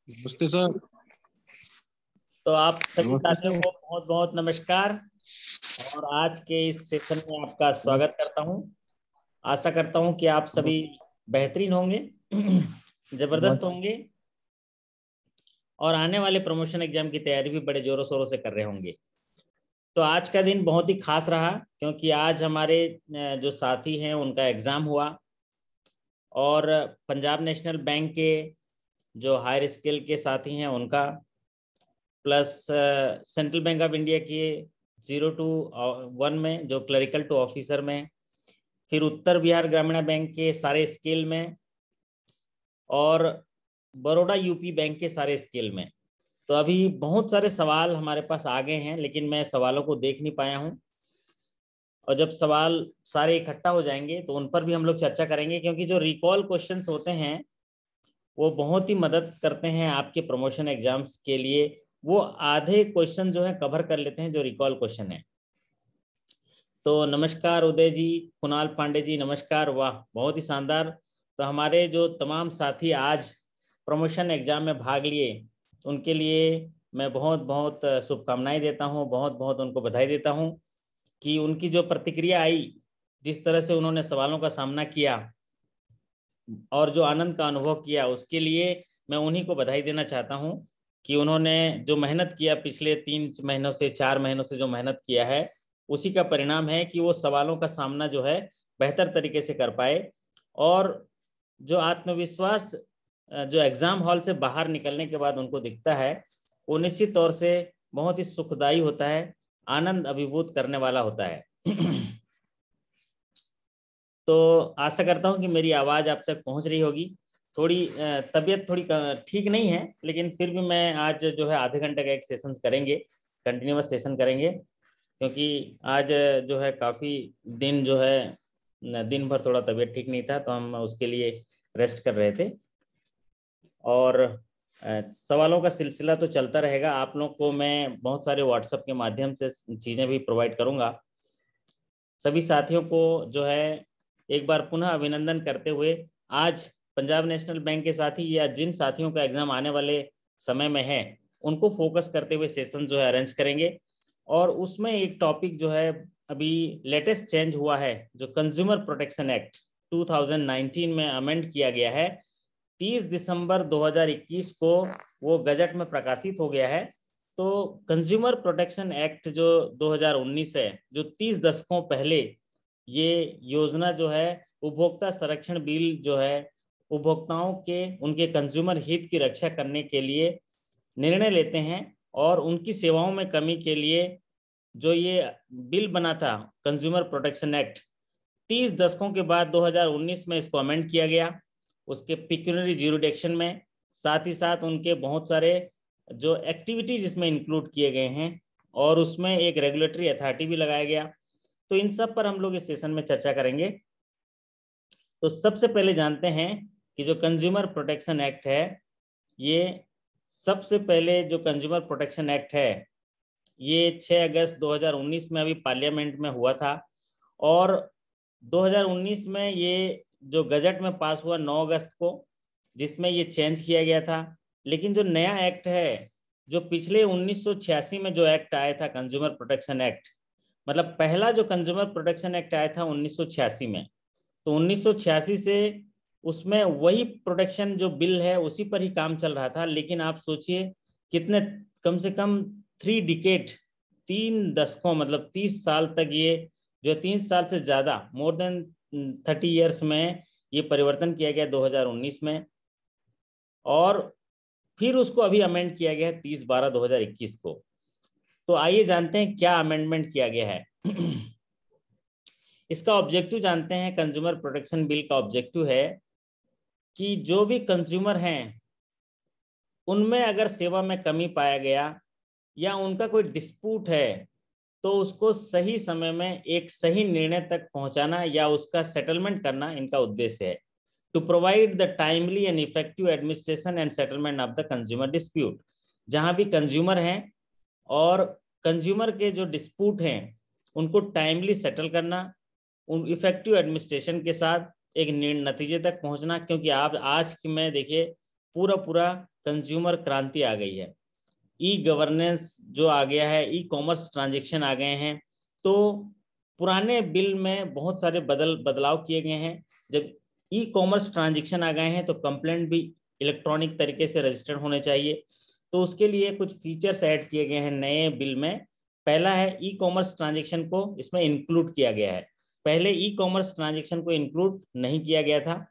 नमस्ते सर। तो आप सभी नमस्ते साथियों सर। को बहुत बहुत नमस्कार और आज के इस सेशन में आपका स्वागत करता हूं। आशा करता हूं कि आप सभी बेहतरीन होंगे, जबरदस्त होंगे और आने वाले प्रमोशन एग्जाम की तैयारी भी बड़े जोरों शोरों से कर रहे होंगे। तो आज का दिन बहुत ही खास रहा क्योंकि आज हमारे जो साथी हैं उनका एग्जाम हुआ और पंजाब नेशनल बैंक के जो हायर स्किल के साथी हैं उनका, plus central bank of India के 0 to 1 में जो क्लरिकल टू ऑफिसर में, फिर उत्तर बिहार ग्रामीण बैंक के सारे स्केल में और बड़ौदा यूपी बैंक के सारे स्केल में। तो अभी बहुत सारे सवाल हमारे पास आ गए हैं लेकिन मैं सवालों को देख नहीं पाया हूं और जब सवाल सारे इकट्ठा हो जाएंगे तो उन पर भी हम लोग चर्चा करेंगे क्योंकि जो रिकॉल क्वेश्चंस होते हैं वो बहुत ही मदद करते हैं आपके प्रमोशन एग्जाम्स के लिए। वो आधे क्वेश्चन जो है कवर कर लेते हैं जो रिकॉल क्वेश्चन है। तो नमस्कार उदय जी, कुणाल पांडे जी, नमस्कार। वाह, बहुत ही शानदार। तो हमारे जो तमाम साथी आज प्रमोशन एग्जाम में भाग लिए उनके लिए मैं बहुत बहुत शुभकामनाएं देता हूं, बहुत बहुत उनको बधाई देता हूं कि उनकी जो प्रतिक्रिया आई, जिस तरह से उन्होंने सवालों का सामना किया और जो आनंद का अनुभव किया, उसके लिए मैं उन्हीं को बधाई देना चाहता हूं कि उन्होंने जो मेहनत किया, पिछले 3 महीनों से 4 महीनों से जो मेहनत किया है, उसी का परिणाम है कि वो सवालों का सामना जो है बेहतर तरीके से कर पाए। और जो आत्मविश्वास जो एग्जाम हॉल से बाहर निकलने के बाद उनको दिखता है, वो निश्चित तौर से बहुत ही सुखदायी होता है, आनंद अभिभूत करने वाला होता है। तो आशा करता हूं कि मेरी आवाज़ आप तक पहुंच रही होगी। थोड़ी तबीयत थोड़ी ठीक नहीं है लेकिन फिर भी मैं आज जो है आधे घंटे का एक सेशन करेंगे, कंटिन्यूअस सेशन करेंगे क्योंकि आज जो है काफ़ी दिन जो है दिन भर थोड़ा तबीयत ठीक नहीं था तो हम उसके लिए रेस्ट कर रहे थे और सवालों का सिलसिला तो चलता रहेगा। आप लोग को मैं बहुत सारे व्हाट्सएप के माध्यम से चीज़ें भी प्रोवाइड करूँगा। सभी साथियों को जो है एक बार पुनः अभिनंदन करते हुए, आज पंजाब नेशनल बैंक के साथी या जिन साथियों का एग्जाम आने वाले समय में है उनको फोकस करते हुए सेशन जो है अरेंज करेंगे। और उसमें एक टॉपिक जो है अभी लेटेस्ट चेंज हुआ है, जो कंज्यूमर प्रोटेक्शन एक्ट 2019 में अमेंड किया गया है, 30 दिसंबर 2021 को वो गजट में प्रकाशित हो गया है। तो कंज्यूमर प्रोटेक्शन एक्ट जो 2019 है, जो 30 दशकों पहले ये योजना जो है, उपभोक्ता संरक्षण बिल जो है, उपभोक्ताओं के उनके कंज्यूमर हित की रक्षा करने के लिए निर्णय लेते हैं और उनकी सेवाओं में कमी के लिए जो ये बिल बना था, कंज्यूमर प्रोटेक्शन एक्ट, 30 दशकों के बाद 2019 में इसको अमेंड किया गया, उसके पिक्यूनरी ज्यूरिडिक्शन में, साथ ही साथ उनके बहुत सारे जो एक्टिविटीज इसमें इंक्लूड किए गए हैं और उसमें एक रेगुलेटरी अथॉरिटी भी लगाया गया। तो इन सब पर हम लोग इस सेशन में चर्चा करेंगे। तो सबसे पहले जानते हैं कि जो कंज्यूमर प्रोटेक्शन एक्ट है, ये सबसे पहले जो कंज्यूमर प्रोटेक्शन एक्ट है ये 6 अगस्त 2019 में अभी पार्लियामेंट में हुआ था और 2019 में ये जो गजट में पास हुआ 9 अगस्त को, जिसमें ये चेंज किया गया था। लेकिन जो नया एक्ट है, जो पिछले 1986 में जो एक्ट आया था कंज्यूमर प्रोटेक्शन एक्ट, मतलब पहला जो कंज्यूमर प्रोटेक्शन एक्ट आया था 1986 में, तो 1986 से उसमें वही प्रोटेक्शन जो बिल है उसी पर ही काम चल रहा था। लेकिन आप सोचिए कितने, कम से कम 3 डिकेड, 3 दशकों, मतलब 30 साल तक ये जो 30 साल से ज़्यादा, मोर देन 30 ईयर्स में ये परिवर्तन किया गया 2019 में और फिर उसको अभी अमेंड किया गया है 30/12/2021 को। तो आइए जानते हैं क्या अमेंडमेंट किया गया है। इसका ऑब्जेक्टिव जानते हैं। कंज्यूमर प्रोटेक्शन बिल का ऑब्जेक्टिव है कि जो भी कंज्यूमर हैं उनमें अगर सेवा में कमी पाया गया या उनका कोई डिस्प्यूट है तो उसको सही समय में एक सही निर्णय तक पहुंचाना या उसका सेटलमेंट करना इनका उद्देश्य है। To provide the timely and effective administration and settlement of the consumer dispute. जहां भी कंज्यूमर हैं और कंज्यूमर के जो डिस्प्यूट हैं उनको टाइमली सेटल करना, उन इफेक्टिव एडमिनिस्ट्रेशन के साथ एक नतीजे तक पहुंचना। क्योंकि आप आज की में देखिए पूरा कंज्यूमर क्रांति आ गई है। ई गवर्नेंस जो आ गया है, ई कॉमर्स ट्रांजेक्शन आ गए हैं। तो पुराने बिल में बहुत सारे बदलाव किए गए हैं। जब ई कॉमर्स ट्रांजेक्शन आ गए हैं तो कंप्लेंट भी इलेक्ट्रॉनिक तरीके से रजिस्टर्ड होने चाहिए। तो उसके लिए कुछ फीचर्स ऐड किए गए हैं नए बिल में। पहला है ई कॉमर्स ट्रांजेक्शन को इसमें इंक्लूड किया गया है। पहले ई कॉमर्स ट्रांजेक्शन को इंक्लूड नहीं किया गया था,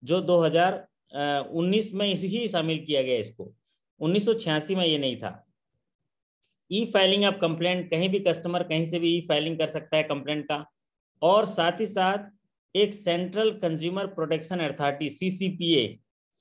जो 2019 में ही शामिल किया गया। इसको 1986 में ये नहीं था। ई फाइलिंग ऑफ कंप्लेंट, कहीं भी कस्टमर कहीं से भी ई फाइलिंग कर सकता है कंप्लेंट का। और साथ ही साथ एक central consumer protection authority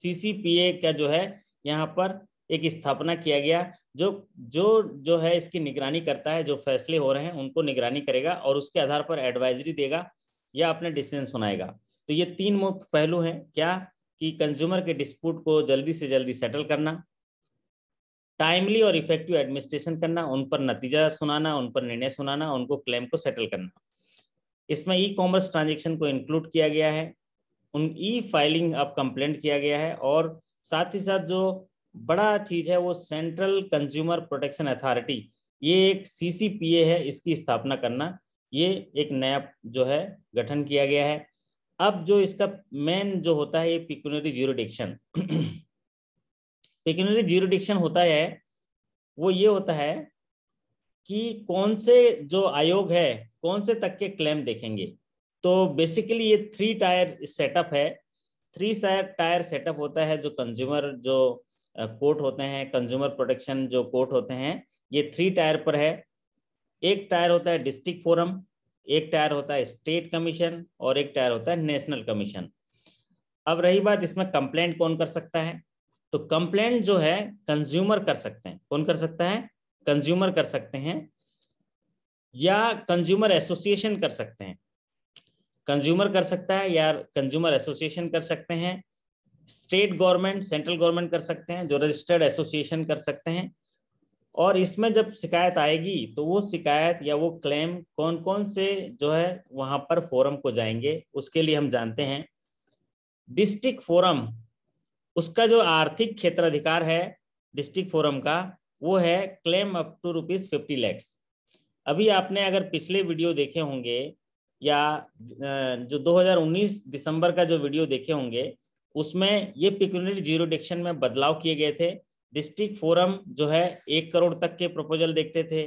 CCPA का जो है यहाँ पर एक स्थापना किया गया, जो है इसकी निगरानी करता है। जो फैसले हो रहे हैं उनको निगरानी करेगा और उसके आधार पर एडवाइजरी देगा या अपने डिसीजन सुनाएगा। तो ये 3 मुख्य पहलू हैं। क्या कि कंज्यूमर के डिस्प्यूट को जल्दी से जल्दी सेटल करना, टाइमली और इफेक्टिव एडमिनिस्ट्रेशन करना, उन पर नतीजा सुनाना, उन पर निर्णय सुनाना, उनको क्लेम को सेटल करना। इसमें ई कॉमर्स ट्रांजेक्शन को इंक्लूड किया गया है, उन ई फाइलिंग अब कंप्लेंट किया गया है, और साथ ही साथ जो बड़ा चीज है वो सेंट्रल कंज्यूमर प्रोटेक्शन अथॉरिटी, ये एक सीसीपीए है, इसकी स्थापना करना, ये एक नया जो है गठन किया गया है। अब जो इसका मेन जो होता है ये पिक्यूनियरी ज्यूरिडिक्शन पिक्यूनियरी ज्यूरिडिक्शन होता है, वो ये होता है कि कौन से जो आयोग है कौन से तक के क्लेम देखेंगे। तो बेसिकली ये 3 टायर सेटअप है। 3 टायर सेटअप होता है। जो कंज्यूमर जो कोर्ट होते हैं, कंज्यूमर प्रोटेक्शन जो कोर्ट होते हैं, ये 3 टायर पर है। एक टायर होता है डिस्ट्रिक्ट फोरम, एक टायर होता है स्टेट कमीशन, और एक टायर होता है नेशनल कमीशन। अब रही बात इसमें कंप्लेंट कौन कर सकता है, तो कंप्लेंट जो है कंज्यूमर कर सकते हैं। कौन कर सकता है? कंज्यूमर कर सकते हैं, या कंज्यूमर एसोसिएशन कर सकते हैं। कंज्यूमर कर सकता है या कंज्यूमर एसोसिएशन कर सकते हैं। स्टेट गवर्नमेंट, सेंट्रल गवर्नमेंट कर सकते हैं, जो रजिस्टर्ड एसोसिएशन कर सकते हैं। और इसमें जब शिकायत आएगी तो वो शिकायत या वो क्लेम कौन कौन से जो है वहां पर फोरम को जाएंगे, उसके लिए हम जानते हैं डिस्ट्रिक्ट फोरम, उसका जो आर्थिक क्षेत्राधिकार है डिस्ट्रिक्ट फोरम का, वो है क्लेम अप टू ₹50 लाख। अभी आपने अगर पिछले वीडियो देखे होंगे या जो 2019 दिसंबर का जो वीडियो देखे होंगे, उसमें ये पिक्यूनियरी ज्यूरिडिक्शन में बदलाव किए गए थे। डिस्ट्रिक्ट फोरम जो है 1 करोड़ तक के प्रपोजल देखते थे,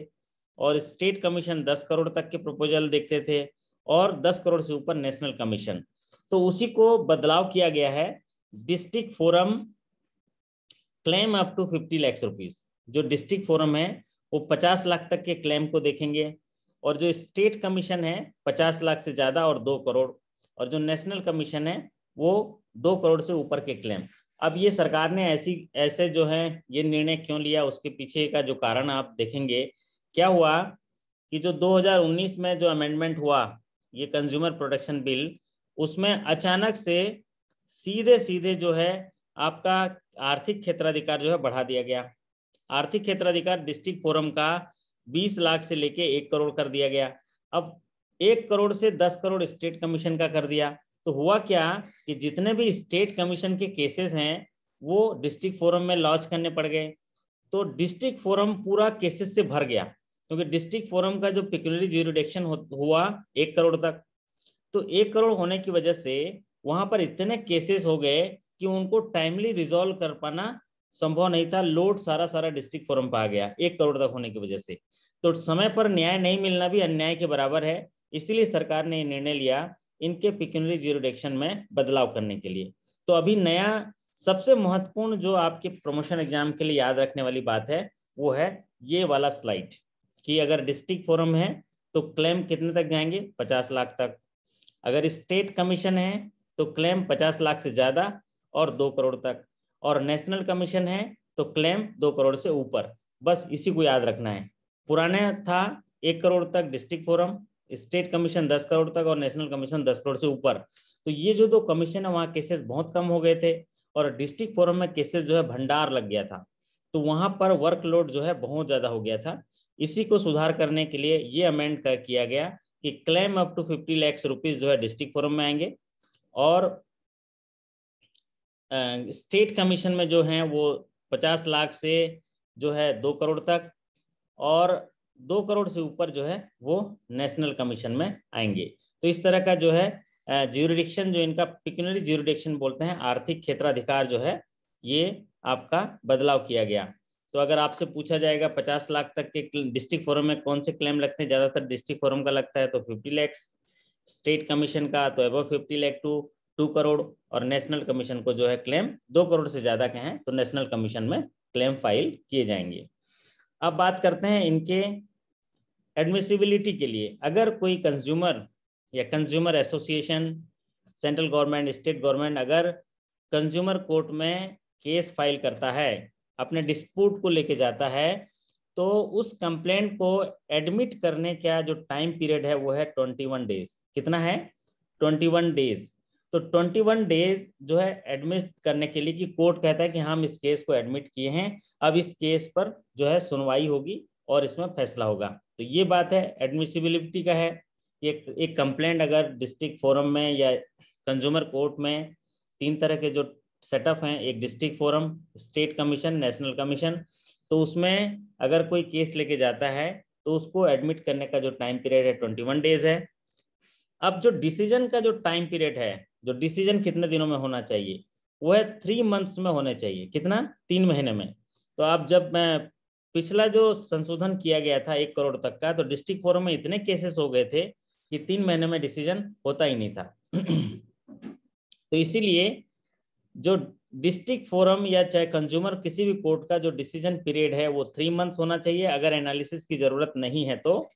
और स्टेट कमीशन 10 करोड़ तक के प्रपोजल देखते थे, और 10 करोड़ से ऊपर नेशनल कमीशन। तो उसी को बदलाव किया गया है। District forum claim up to 50 lakh rupees. जो डिस्ट्रिक्ट फोरम है वो 50 लाख तक के क्लेम को देखेंगे, और जो स्टेट कमीशन है 50 लाख से ज्यादा और 2 करोड़, और जो नेशनल कमीशन है वो 2 करोड़ से ऊपर के क्लेम। अब ये सरकार ने ऐसे जो है ये निर्णय क्यों लिया, उसके पीछे का जो कारण आप देखेंगे। क्या हुआ कि जो 2019 में जो अमेंडमेंट हुआ ये कंज्यूमर प्रोटेक्शन बिल, उसमें अचानक से सीधे सीधे जो है आपका आर्थिक क्षेत्राधिकार जो है बढ़ा दिया गया। आर्थिक क्षेत्राधिकार डिस्ट्रिक्ट फोरम का 20 लाख से लेके 1 करोड़ कर दिया गया। अब 1 करोड़ से 10 करोड़ स्टेट कमीशन का कर दिया। तो हुआ क्या कि जितने भी स्टेट कमीशन के केसेस हैं वो डिस्ट्रिक्ट फोरम में लॉन्च करने पड़ गए। तो डिस्ट्रिक्ट फोरम पूरा केसेस से भर गया, क्योंकि डिस्ट्रिक्ट फोरम का जो पिक्यूनियरी ज्यूरिडिक्शन हुआ 1 करोड़ तक। तो 1 करोड़ होने की वजह से वहां पर इतने केसेस हो गए कि उनको टाइमली रिजॉल्व कर पाना संभव नहीं था। लोड सारा डिस्ट्रिक्ट फोरम पर आ गया 1 करोड़ तक होने की वजह से। तो समय पर न्याय नहीं मिलना भी अन्याय के बराबर है। इसीलिए सरकार ने निर्णय लिया इनके पिक्यूनियरी ज्यूरिडिक्शन में बदलाव करने के लिए। तो अभी नया सबसे महत्वपूर्ण जो आपके प्रमोशन एग्जाम के लिए याद रखने वाली बात है वो है ये वाला स्लाइड, कि अगर डिस्ट्रिक्ट फोरम है तो क्लेम कितने तक जाएंगे? 50 लाख तक। अगर स्टेट कमीशन है तो क्लेम 50 लाख से ज्यादा और 2 करोड़ तक, और नेशनल कमीशन है तो क्लेम 2 करोड़ से ऊपर। बस इसी को याद रखना है। पुराने था 1 करोड़ तक district forum, state commission 10 crore तक, और नेशनल कमीशन 10 करोड़ से ऊपर। तो ये जो 2 कमीशन है वहाँ केसेस बहुत कम हो गए थे, और डिस्ट्रिक्ट फोरम में केसेस जो है भंडार लग गया था। तो वहां पर वर्कलोड जो है बहुत ज्यादा हो गया था। इसी को सुधार करने के लिए ये अमेंड किया गया कि claim up to 50 lakh rupees जो है डिस्ट्रिक्ट फोरम में आएंगे, और स्टेट कमीशन में जो हैं वो 50 लाख से जो है 2 करोड़ तक, और 2 करोड़ से ऊपर जो है वो नेशनल कमीशन में आएंगे। तो इस तरह का जो है ज्यूरिडिक्शन, जो इनका पिक्यूनरी ज्यूरिडिक्शन बोलते हैं, आर्थिक क्षेत्राधिकार जो है, ये आपका बदलाव किया गया। तो अगर आपसे पूछा जाएगा 50 लाख तक के डिस्ट्रिक्ट फोरम में कौन से क्लेम लगते हैं, ज़्यादातर डिस्ट्रिक्ट फोरम का लगता है तो 50 लाख, स्टेट कमीशन का तो अबव 50 लाख टू 2 करोड़, और नेशनल कमीशन को जो है क्लेम 2 करोड़ से ज़्यादा के हैं तो नेशनल कमीशन में क्लेम फाइल किए जाएंगे। अब बात करते हैं इनके एडमिसिबिलिटी के लिए। अगर कोई कंज्यूमर या consumer association, central government, state government अगर कंज्यूमर कोर्ट में केस फाइल करता है, अपने डिस्प्यूट को लेके जाता है, तो उस कंप्लेंट को एडमिट करने का जो टाइम पीरियड है वो है 21 डेज। कितना है? 21 डेज। तो 21 डेज जो है एडमिट करने के लिए, कि कोर्ट कहता है कि हम इस केस को एडमिट किए हैं, अब इस केस पर जो है सुनवाई होगी और इसमें फैसला होगा। तो ये बात है एडमिसिबिलिटी का है। एक कंप्लेंट अगर डिस्ट्रिक्ट फोरम में या कंज्यूमर कोर्ट में, 3 तरह के जो सेटअप हैं, एक district forum, state commission, national commission, तो उसमें अगर कोई केस लेके जाता है तो उसको एडमिट करने का जो टाइम पीरियड है 21 डेज है। अब जो डिसीजन का जो टाइम पीरियड है, जो डिसीजन कितने दिनों में होना चाहिए, वो है 3 मंथ्स में होने चाहिए। कितना? 3 महीने में। तो आप जब मैं पिछला जो संशोधन किया गया था 1 करोड़ तक का, तो डिस्ट्रिक्ट फोरम में इतने केसेस हो गए थे कि 3 महीने में डिसीजन होता ही नहीं था। तो इसीलिए जो डिस्ट्रिक्ट फोरम या चाहे कंज्यूमर किसी भी कोर्ट का जो डिसीजन पीरियड है वो 3 मंथ्स होना चाहिए, अगर एनालिसिस की जरूरत नहीं है तो।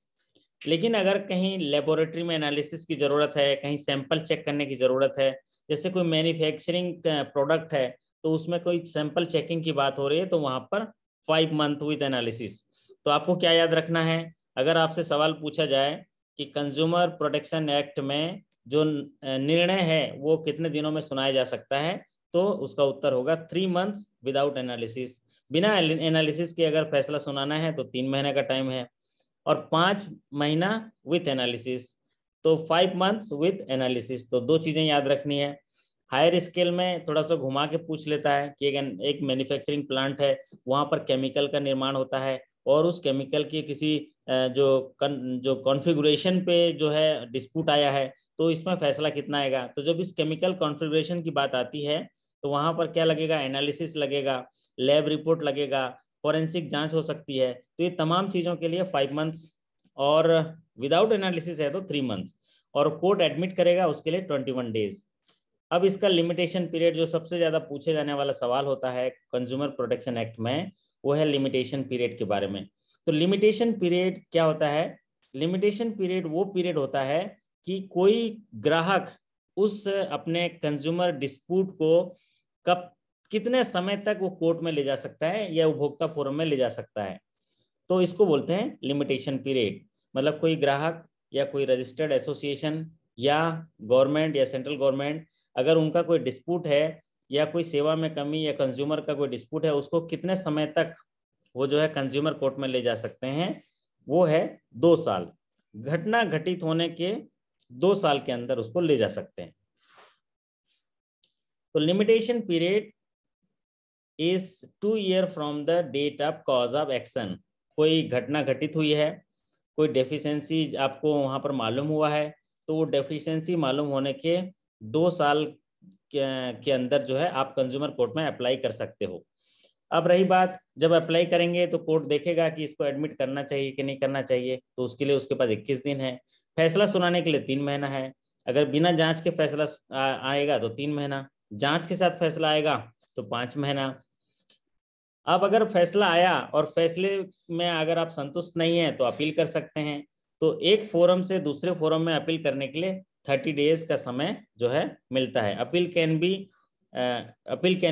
लेकिन अगर कहीं लेबोरेटरी में एनालिसिस की जरूरत है, कहीं सैंपल चेक करने की जरूरत है, जैसे कोई मैन्युफैक्चरिंग प्रोडक्ट है तो उसमें कोई सैंपल चेकिंग की बात हो रही है, तो वहां पर 5 मंथ विद एनालिसिस। तो आपको क्या याद रखना है, अगर आपसे सवाल पूछा जाए कि कंज्यूमर प्रोटेक्शन एक्ट में जो निर्णय है वो कितने दिनों में सुनाया जा सकता है, तो उसका उत्तर होगा 3 मंथ्स विदाउट एनालिसिस। बिना एनालिसिस के अगर फैसला सुनाना है तो 3 महीने का टाइम है, और 5 महीना विथ एनालिसिस, तो 5 मंथ्स विथ एनालिसिस। तो 2 चीजें याद रखनी है। हायर स्केल में थोड़ा सा घुमा के पूछ लेता है कि एक मैन्युफैक्चरिंग प्लांट है, वहां पर केमिकल का निर्माण होता है, और उस केमिकल की किसी जो कॉन्फ़िगरेशन पे जो है डिस्प्यूट आया है, तो इसमें फैसला कितना आएगा। तो जब इस केमिकल कॉन्फ़िगरेशन की बात आती है तो वहां पर क्या लगेगा? एनालिसिस लगेगा, लैब रिपोर्ट लगेगा, फॉरेंसिक जांच हो सकती है। तो ये तमाम चीज़ों के लिए 5 मंथ्स, और विदाउट एनालिसिस है तो 3 मंथ्स, और कोर्ट एडमिट करेगा उसके लिए 21 डेज। अब इसका लिमिटेशन पीरियड, जो सबसे ज़्यादा पूछे जाने वाला सवाल होता है कंज्यूमर प्रोटेक्शन एक्ट में, वो है लिमिटेशन पीरियड के बारे में। तो लिमिटेशन पीरियड क्या होता है? लिमिटेशन पीरियड वो पीरियड होता है कि कोई ग्राहक उस अपने कंज्यूमर डिस्प्यूट को कब, कितने समय तक वो कोर्ट में ले जा सकता है या उपभोक्ता फोरम में ले जा सकता है, तो इसको बोलते हैं लिमिटेशन पीरियड। मतलब कोई ग्राहक या कोई रजिस्टर्ड एसोसिएशन या गवर्नमेंट या सेंट्रल गवर्नमेंट, अगर उनका कोई डिस्प्यूट है या कोई सेवा में कमी या कंज्यूमर का कोई डिस्प्यूट है, उसको कितने समय तक वो जो है कंज्यूमर कोर्ट में ले जा सकते हैं, वो है 2 साल। घटना घटित होने के 2 साल के अंदर उसको ले जा सकते हैं। तो limitation period is 2 year from the date of cause of action. कोई घटना घटित हुई है, कोई डेफिशिएंसी आपको वहां पर मालूम हुआ है, तो वो डेफिशिएंसी मालूम होने के 2 साल के अंदर जो है आप कंज्यूमर कोर्ट में अप्लाई कर सकते हो। अब रही बात, जब अप्लाई करेंगे तो कोर्ट देखेगा कि इसको एडमिट करना चाहिए कि नहीं करना चाहिए, तो उसके लिए उसके पास 21 दिन है। फैसला सुनाने के लिए 3 महीना है। अगर बिना जांच के फैसला आएगा तो 3 महीना, जांच के साथ फैसला आएगा तो 5 महीना। अब अगर फैसला आया और फैसले में अगर आप संतुष्ट नहीं है तो अपील कर सकते हैं। तो एक फोरम से दूसरे फोरम में अपील करने के लिए 30 डेज का समय जो है मिलता है। Appeal can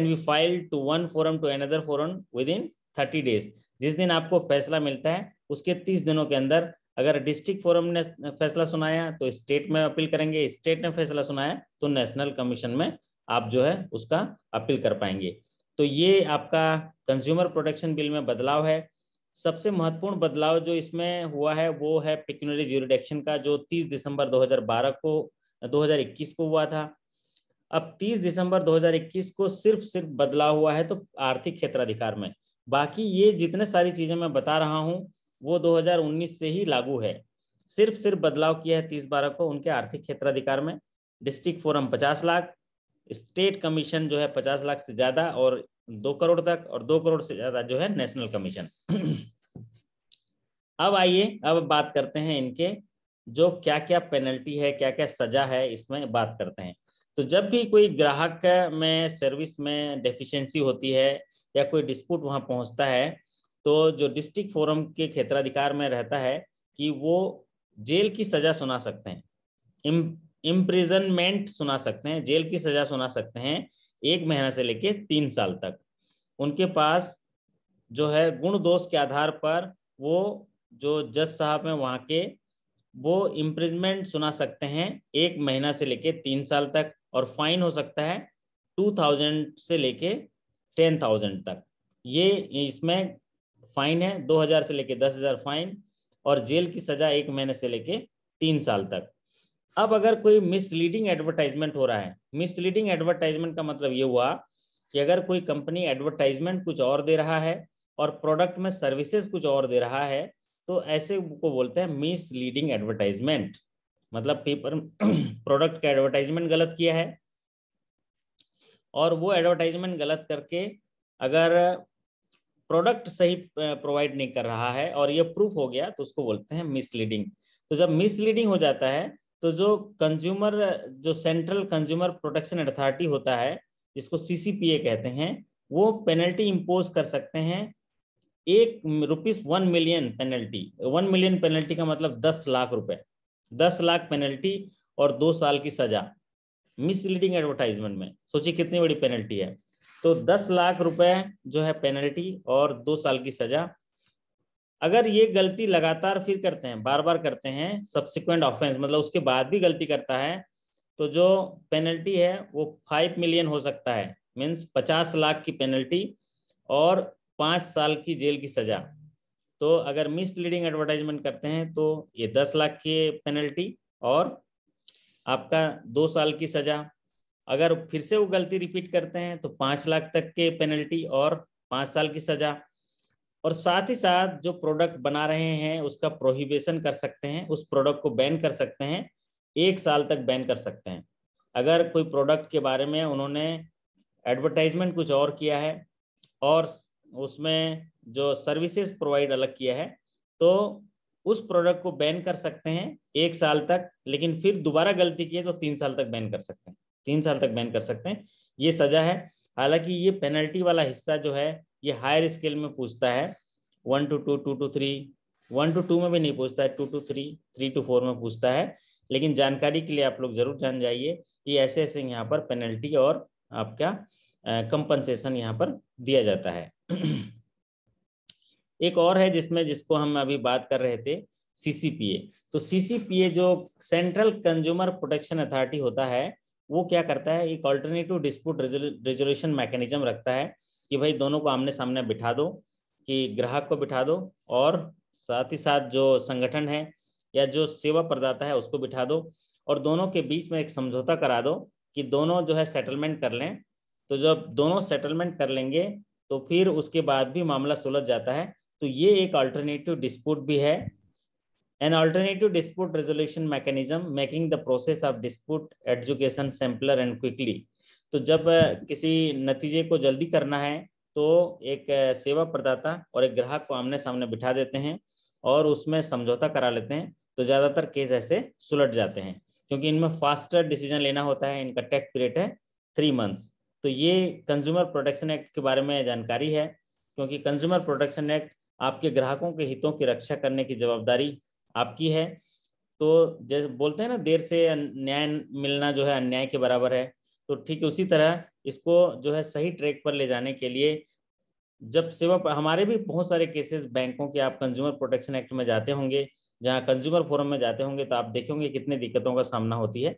be filed to one forum to another forum within 30 days. जिस दिन आपको फैसला मिलता है उसके 30 दिनों के अंदर, अगर डिस्ट्रिक्ट फोरम ने फैसला सुनाया तो स्टेट में अपील करेंगे, स्टेट ने फैसला सुनाया तो नेशनल कमीशन में आप जो है उसका अपील कर पाएंगे। तो ये आपका कंज्यूमर प्रोटेक्शन बिल में बदलाव है। सबसे महत्वपूर्ण बदलाव जो इसमें हुआ है वो है पिक्यूनरी ज्यूरिडिक्शन का, जो 30 दिसंबर 2021 को हुआ था। अब 30 दिसंबर 2021 को सिर्फ बदलाव हुआ है तो आर्थिक क्षेत्राधिकार में, बाकी ये जितने सारी चीजें मैं बता रहा हूं वो 2019 से ही लागू है। सिर्फ बदलाव किया है 30/12 को उनके आर्थिक क्षेत्राधिकार में। District forum 50 lakh, state commission जो है 50 लाख से ज्यादा और 2 करोड़ तक, और 2 करोड़ से ज्यादा जो है नेशनल कमीशन। अब आइए अब बात करते हैं इनके जो क्या क्या पेनल्टी है, क्या क्या सजा है, इसमें बात करते हैं। तो जब भी कोई ग्राहक में सर्विस में डेफिशिएंसी होती है या कोई डिस्प्यूट वहां पहुंचता है, तो जो डिस्ट्रिक्ट फोरम के क्षेत्राधिकार में रहता है कि वो जेल की सजा सुना सकते हैं, इम्प्रिजनमेंट सुना सकते हैं, जेल की सजा सुना सकते हैं 1 महीना से लेके 3 साल तक। उनके पास जो है गुण दोष के आधार पर वो जो जज साहब हैं वहाँ के, वो इम्प्रिजमेंट सुना सकते हैं 1 महीना से लेके 3 साल तक, और फाइन हो सकता है 2000 से लेके 10,000 तक। ये इसमें फाइन है 2000 से लेके 10,000 फाइन, और जेल की सजा 1 महीने से लेके 3 साल तक। अब अगर कोई मिसलीडिंग एडवर्टाइजमेंट हो रहा है, मिसलीडिंग एडवर्टाइजमेंट का मतलब ये हुआ कि अगर कोई कंपनी एडवर्टाइजमेंट कुछ और दे रहा है और प्रोडक्ट में सर्विसेज कुछ और दे रहा है, तो ऐसे को बोलते हैं मिसलीडिंग एडवर्टाइजमेंट। मतलब पेपर प्रोडक्ट का एडवर्टाइजमेंट गलत किया है और वो एडवर्टाइजमेंट गलत करके अगर प्रोडक्ट सही प्रोवाइड नहीं कर रहा है और ये प्रूफ हो गया तो उसको बोलते हैं मिसलीडिंग। तो जब मिसलीडिंग हो जाता है तो जो कंज्यूमर, जो सेंट्रल कंज्यूमर प्रोटेक्शन अथॉरिटी होता है जिसको CCPA कहते हैं, वो पेनल्टी इंपोज कर सकते हैं। ₹1 मिलियन पेनल्टी, 1 मिलियन पेनल्टी का मतलब 10 लाख रुपए, 10 लाख पेनल्टी और 2 साल की सजा मिसलीडिंग एडवर्टाइजमेंट में। सोचिए कितनी बड़ी पेनल्टी है। तो 10 लाख रुपए जो है पेनल्टी और 2 साल की सजा। अगर ये गलती लगातार फिर करते हैं, बार बार करते हैं, सब्सिक्वेंट ऑफेंस मतलब उसके बाद भी गलती करता है, तो जो पेनल्टी है वो 5 मिलियन हो सकता है, मीन्स 50 लाख की पेनल्टी और 5 साल की जेल की सजा। तो अगर मिसलीडिंग एडवर्टाइजमेंट करते हैं तो ये 10 लाख की पेनल्टी और आपका 2 साल की सजा। अगर फिर से वो गलती रिपीट करते हैं तो 5 लाख तक के पेनल्टी और 5 साल की सजा। और साथ ही साथ जो प्रोडक्ट बना रहे हैं उसका प्रोहिबिशन कर सकते हैं, उस प्रोडक्ट को बैन कर सकते हैं, 1 साल तक बैन कर सकते हैं। अगर कोई प्रोडक्ट के बारे में उन्होंने एडवर्टाइजमेंट कुछ और किया है और उसमें जो सर्विसेज प्रोवाइड अलग किया है, तो उस प्रोडक्ट को बैन कर सकते हैं 1 साल तक, लेकिन फिर दोबारा गलती की है तो 3 साल तक बैन कर सकते हैं, 3 साल तक बैन कर सकते हैं। ये सजा है। हालांकि ये पेनल्टी वाला हिस्सा जो है ये हायर स्केल में पूछता है, 1 to 2, 2 to 3, 1 to 2 में भी नहीं पूछता है, 2 to 3, 3 to 4 में पूछता है। लेकिन जानकारी के लिए आप लोग जरूर जान जाइए कि ऐसे ऐसे यहाँ पर पेनल्टी और आपका कंपनसेशन यहाँ पर दिया जाता है। एक और है जिसको हम अभी बात कर रहे थे, CCPA। तो CCPA जो सेंट्रल कंज्यूमर प्रोटेक्शन अथॉरिटी होता है, वो क्या करता है, एक ऑल्टरनेटिव डिस्प्यूट रेजोल्यूशन मैकेनिज्म रखता है कि भाई दोनों को आमने सामने बिठा दो, कि ग्राहक को बिठा दो और साथ ही साथ जो संगठन है या जो सेवा प्रदाता है उसको बिठा दो, और दोनों के बीच में एक समझौता करा दो कि दोनों जो है सेटलमेंट कर लें। तो जब दोनों सेटलमेंट कर लेंगे तो फिर उसके बाद भी मामला सुलझ जाता है। तो ये एक अल्टरनेटिव डिस्प्यूट भी है, an alternative dispute resolution mechanism making the process of dispute education simpler and quickly. तो जब किसी नतीजे को जल्दी करना है तो एक सेवा प्रदाता और एक ग्राहक को आमने सामने बिठा देते हैं और उसमें समझौता करा लेते हैं, तो ज़्यादातर केस ऐसे सुलझ जाते हैं, क्योंकि इनमें फास्टर डिसीजन लेना होता है। इनका टेक पीरियड है 3 मंथ्स। तो ये कंज्यूमर प्रोटेक्शन एक्ट के बारे में जानकारी है, क्योंकि कंज्यूमर प्रोटेक्शन एक्ट आपके ग्राहकों के हितों की रक्षा करने की जवाबदारी आपकी है। तो जैसे बोलते हैं ना, देर से न्याय मिलना जो है अन्याय के बराबर है, तो ठीक है उसी तरह इसको जो है सही ट्रैक पर ले जाने के लिए जब सेवा हमारे भी बहुत सारे केसेस बैंकों के, आप कंज्यूमर प्रोटेक्शन एक्ट में जाते होंगे, जहाँ कंज्यूमर फोरम में जाते होंगे, तो आप देखेंगे कितनी दिक्कतों का सामना होती है।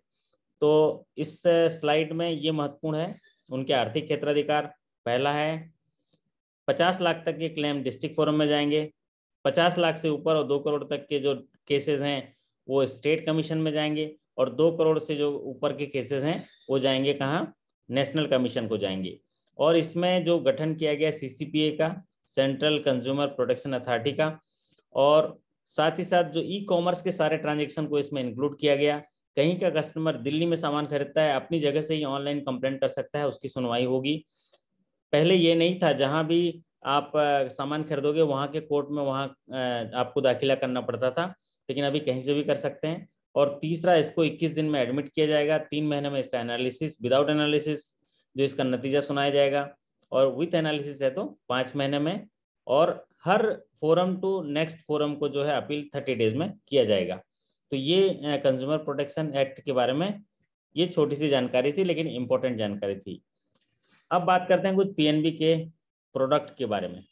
तो इस स्लाइड में ये महत्वपूर्ण है, उनके आर्थिक क्षेत्राधिकार। पहला है 50 लाख तक के क्लेम डिस्ट्रिक्ट फोरम में जाएंगे, 50 लाख से ऊपर और 2 करोड़ तक के जो केसेस हैं वो स्टेट कमीशन में जाएंगे, और 2 करोड़ से जो ऊपर के केसेस हैं वो जाएंगे कहाँ, नेशनल कमीशन को जाएंगे। और इसमें जो गठन किया गया CCPA का, सेंट्रल कंज्यूमर प्रोटेक्शन अथॉरिटी का, और साथ ही साथ जो ई-कॉमर्स के सारे ट्रांजेक्शन को इसमें इंक्लूड किया गया। कहीं का कस्टमर दिल्ली में सामान खरीदता है, अपनी जगह से ही ऑनलाइन कंप्लेंट कर सकता है, उसकी सुनवाई होगी। पहले ये नहीं था, जहां भी आप सामान खरीदोगे वहां के कोर्ट में वहां आपको दाखिला करना पड़ता था, लेकिन अभी कहीं से भी कर सकते हैं। और तीसरा, इसको 21 दिन में एडमिट किया जाएगा, 3 महीने में इसका एनालिसिस, विदाउट एनालिसिस जो इसका नतीजा सुनाया जाएगा, और विथ एनालिसिस है तो 5 महीने में। और हर फोरम टू नेक्स्ट फोरम को जो है अपील 30 डेज में किया जाएगा। तो ये कंज्यूमर प्रोटेक्शन एक्ट के बारे में ये छोटी सी जानकारी थी, लेकिन इंपॉर्टेंट जानकारी थी। अब बात करते हैं कुछ PNB के प्रोडक्ट के बारे में।